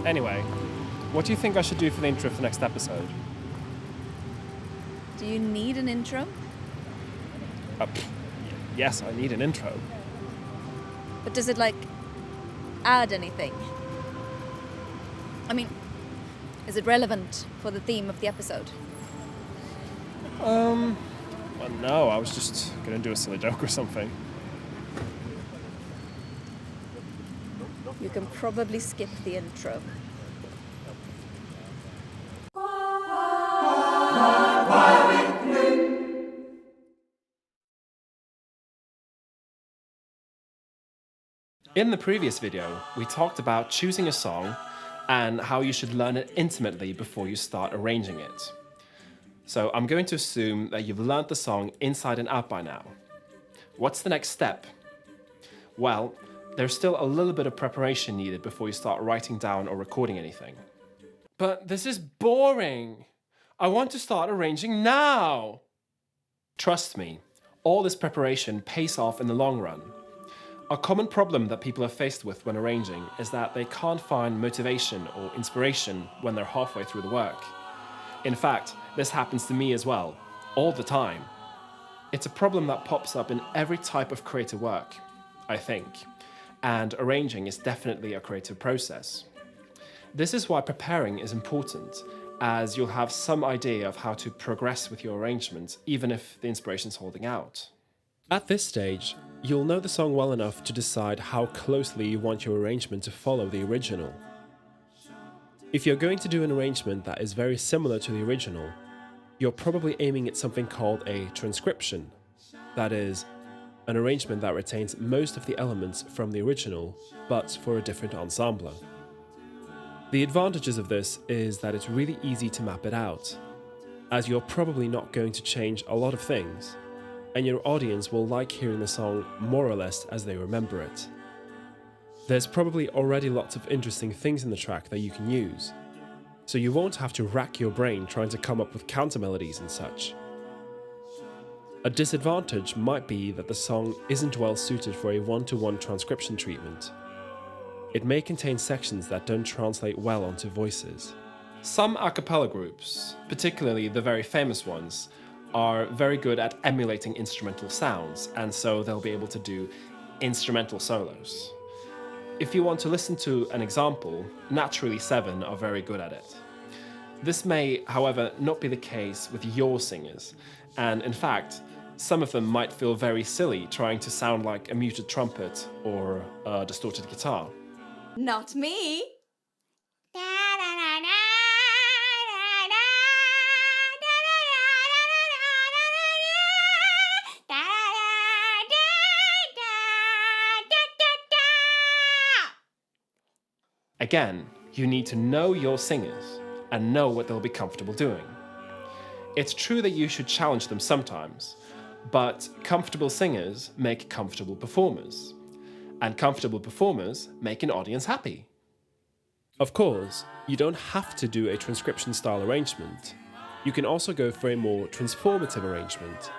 Anyway, what do you think I should do for the intro for the next episode? Do you need an intro? Yes, I need an intro. But does it, add anything? I mean, is it relevant for the theme of the episode? Well, no, I was just gonna do a silly joke or something. You can probably skip the intro. In the previous video, we talked about choosing a song and how you should learn it intimately before you start arranging it. So I'm going to assume that you've learned the song inside and out by now. What's the next step? Well, there's still a little bit of preparation needed before you start writing down or recording anything. But this is boring! I want to start arranging now! Trust me, all this preparation pays off in the long run. A common problem that people are faced with when arranging is that they can't find motivation or inspiration when they're halfway through the work. In fact, this happens to me as well, all the time. It's a problem that pops up in every type of creative work, I think, and arranging is definitely a creative process. This is why preparing is important, as you'll have some idea of how to progress with your arrangement, even if the inspiration's holding out. At this stage, you'll know the song well enough to decide how closely you want your arrangement to follow the original. If you're going to do an arrangement that is very similar to the original, you're probably aiming at something called a transcription. That is, an arrangement that retains most of the elements from the original, but for a different ensemble. The advantages of this is that it's really easy to map it out, as you're probably not going to change a lot of things, and your audience will like hearing the song more or less as they remember it. There's probably already lots of interesting things in the track that you can use, so you won't have to rack your brain trying to come up with counter melodies and such. A disadvantage might be that the song isn't well suited for a one-to-one transcription treatment. It may contain sections that don't translate well onto voices. Some a cappella groups, particularly the very famous ones, are very good at emulating instrumental sounds, and so they'll be able to do instrumental solos. If you want to listen to an example, Naturally 7 are very good at it. This may, however, not be the case with your singers, and in fact, some of them might feel very silly trying to sound like a muted trumpet or a distorted guitar. Not me! Again, you need to know your singers and know what they'll be comfortable doing. It's true that you should challenge them sometimes, but comfortable singers make comfortable performers, and comfortable performers make an audience happy. Of course, you don't have to do a transcription style arrangement. You can also go for a more transformative arrangement,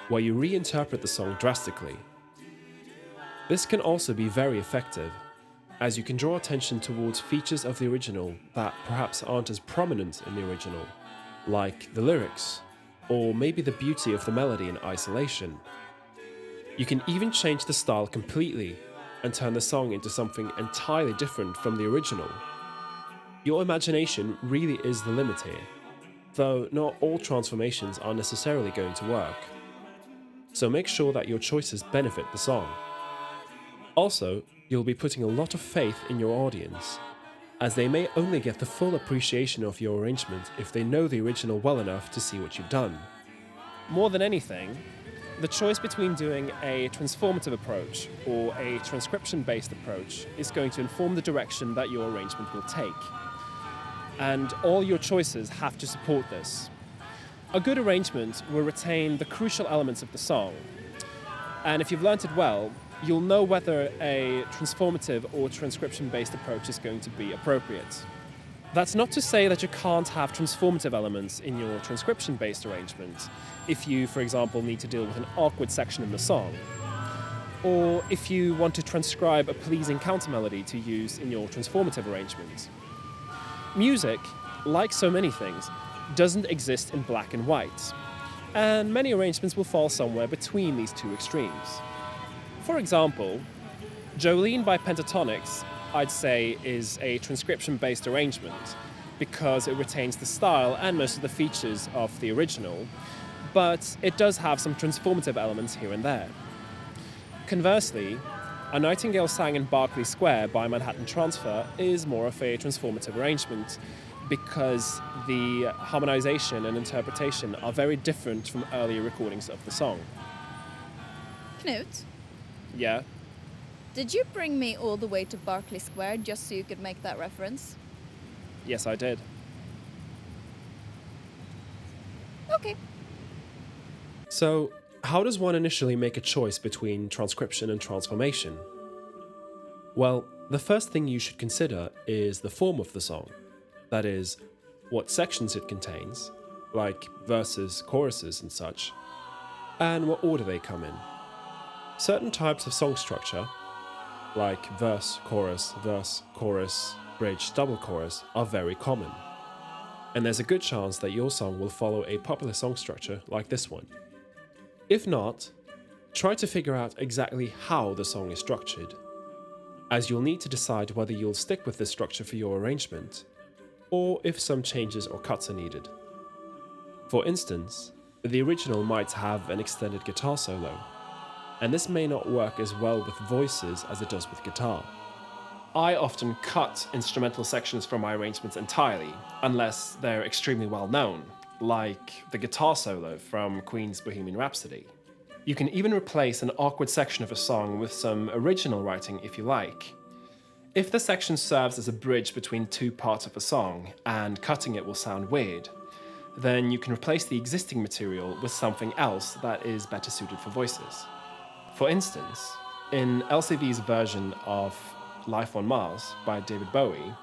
where you reinterpret the song drastically. This can also be very effective, as you can draw attention towards features of the original that perhaps aren't as prominent in the original, like the lyrics, or maybe the beauty of the melody in isolation. You can even change the style completely and turn the song into something entirely different from the original. Your imagination really is the limit here, though not all transformations are necessarily going to work. So make sure that your choices benefit the song. Also, you'll be putting a lot of faith in your audience, as they may only get the full appreciation of your arrangement if they know the original well enough to see what you've done. More than anything, the choice between doing a transformative approach or a transcription-based approach is going to inform the direction that your arrangement will take. And all your choices have to support this. A good arrangement will retain the crucial elements of the song, and if you've learnt it well, you'll know whether a transformative or transcription-based approach is going to be appropriate. That's not to say that you can't have transformative elements in your transcription-based arrangement, if you, for example, need to deal with an awkward section in the song, or if you want to transcribe a pleasing counter melody to use in your transformative arrangement. Music, like so many things, doesn't exist in black and white, and many arrangements will fall somewhere between these two extremes. For example, Jolene by Pentatonics, I'd say, is a transcription-based arrangement because it retains the style and most of the features of the original, but it does have some transformative elements here and there. Conversely, A Nightingale Sang in Berkeley Square by Manhattan Transfer is more of a transformative arrangement because the harmonization and interpretation are very different from earlier recordings of the song. Knut, Yeah? did you bring me all the way to Berkeley Square just so you could make that reference? Yes, I did. Okay. So, how does one initially make a choice between transcription and transformation? Well, the first thing you should consider is the form of the song. That is, what sections it contains, like verses, choruses, and such, and what order they come in. Certain types of song structure, like verse, chorus, bridge, double chorus, are very common. And there's a good chance that your song will follow a popular song structure like this one. If not, try to figure out exactly how the song is structured, as you'll need to decide whether you'll stick with this structure for your arrangement, or if some changes or cuts are needed. For instance, the original might have an extended guitar solo, and this may not work as well with voices as it does with guitar. I often cut instrumental sections from my arrangements entirely, unless they're extremely well known, like the guitar solo from Queen's Bohemian Rhapsody. You can even replace an awkward section of a song with some original writing if you like. If the section serves as a bridge between two parts of a song, and cutting it will sound weird, then you can replace the existing material with something else that is better suited for voices. For instance, in LCV's version of Life on Mars by David Bowie,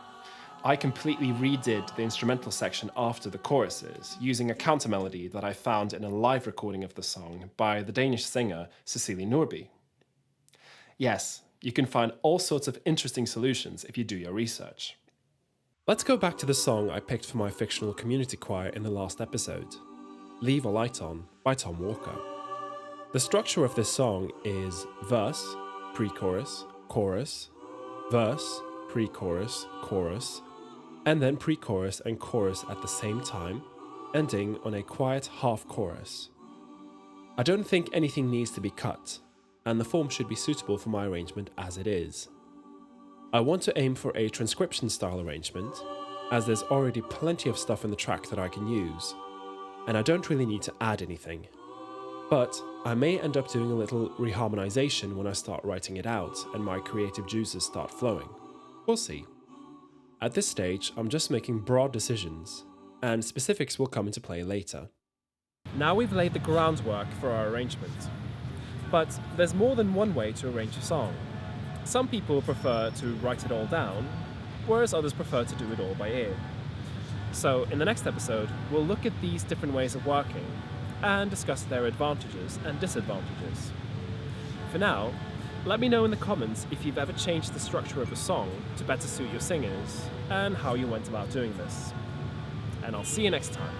I completely redid the instrumental section after the choruses, using a counter melody that I found in a live recording of the song by the Danish singer Cecilie Norby. Yes, you can find all sorts of interesting solutions if you do your research. Let's go back to the song I picked for my fictional community choir in the last episode, Leave a Light On by Tom Walker. The structure of this song is verse, pre-chorus, chorus, verse, pre-chorus, chorus, and then pre-chorus and chorus at the same time, ending on a quiet half-chorus. I don't think anything needs to be cut, and the form should be suitable for my arrangement as it is. I want to aim for a transcription-style arrangement, as there's already plenty of stuff in the track that I can use, and I don't really need to add anything. But I may end up doing a little reharmonization when I start writing it out and my creative juices start flowing. We'll see. At this stage, I'm just making broad decisions, and specifics will come into play later. Now we've laid the groundwork for our arrangement. But there's more than one way to arrange a song. Some people prefer to write it all down, whereas others prefer to do it all by ear. So in the next episode, we'll look at these different ways of working and discuss their advantages and disadvantages. For now, let me know in the comments if you've ever changed the structure of a song to better suit your singers and how you went about doing this. And I'll see you next time.